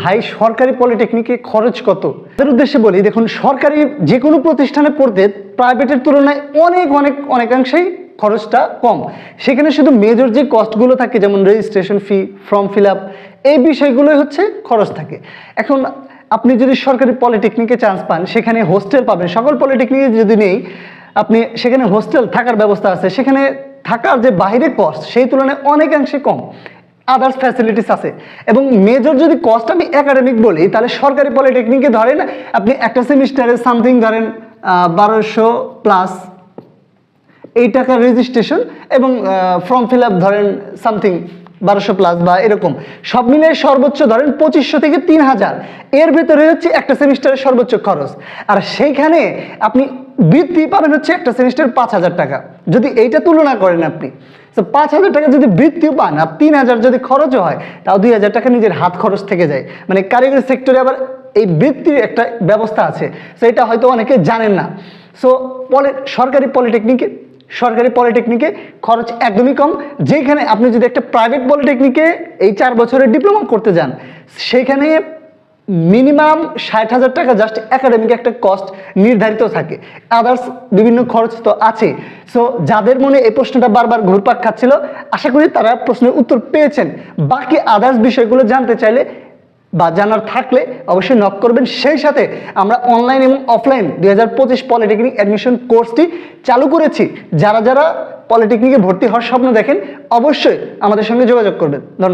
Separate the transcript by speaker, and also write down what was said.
Speaker 1: ভাই সরকারি পলিটেকনিকে খরচ কত? তার উদ্দেশ্যে বলি, দেখুন সরকারি যে কোনো প্রতিষ্ঠানে পড়তে প্রাইভেটের তুলনায় অনেকাংশেই খরচটা কম। সেখানে শুধু মেজর যে কস্টগুলো থাকে, যেমন registration fee, form fill up, এই বিষয়গুলোই হচ্ছে খরচ থাকে। এখন আপনি যদি সরকারি পলিটেকনিকে চান্স পান, সেখানে হোস্টেল পাবেন। সকল পলিটেকনিকে যদি নেই, আপনি সেখানে হোস্টেল থাকার ব্যবস্থা আছে, সেখানে থাকার যে বাইরের কস্ট সেই তুলনায় অনেকাংশে কম। আদার্স ফ্যাসিলিটিস আছে। এবং মেজর যদি কস্ট আমি একাডেমিক বলি, তাহলে সরকারি পলিটেকনিকে ধরেন আপনি একটা সেমিস্টারে সামথিং ধরেন 1200+ এই টাকার রেজিস্ট্রেশন এবং ফর্ম ফিল আপ ধরেন সামথিং 1200+ বা এরকম সব মিলিয়ে সর্বোচ্চ ধরেন 2500 থেকে 3000, এর ভেতরে হচ্ছে একটা সেমিস্টারের সর্বোচ্চ খরচ। আর সেইখানে আপনি বৃত্তি পাবেন হচ্ছে একটা সেমিস্টার 5000 টাকা। যদি এইটা তুলনা করেন আপনি, তো 5000 টাকা যদি বৃত্তিও পান, আর 3000 যদি খরচও হয়, তাও 2000 টাকা নিজের হাত খরচ থেকে যায়। মানে কারিগরি সেক্টরে আবার এই বৃত্তির একটা ব্যবস্থা আছে, সো এটা হয়তো অনেকে জানেন না। সো সরকারি পলিটেকনিকে খরচ একদমই কম। যেখানে আপনি যদি একটা প্রাইভেট পলিটেকনিকে এই 4 বছরের ডিপ্লোমা করতে যান, সেখানে মিনিমাম 60,000 টাকা জাস্ট একাডেমিক একটা কস্ট নির্ধারিত থাকে। আদার্স বিভিন্ন খরচ তো আছে। সো যাদের মনে এই প্রশ্নটা বারবার ঘুরপাক খাচ্ছিল, আশা করি তারা প্রশ্নের উত্তর পেয়েছেন। বাকি আদার্স বিষয়গুলো জানতে চাইলে বা জানার থাকলে অবশ্যই নক করবেন। সেই সাথে আমরা অনলাইন এবং অফলাইন 2025 পলিটেকনিক অ্যাডমিশন কোর্সটি চালু করেছি। যারা পলিটেকনিকে ভর্তি হওয়ার স্বপ্ন দেখেন, অবশ্যই আমাদের সঙ্গে যোগাযোগ করবেন। ধন্যবাদ।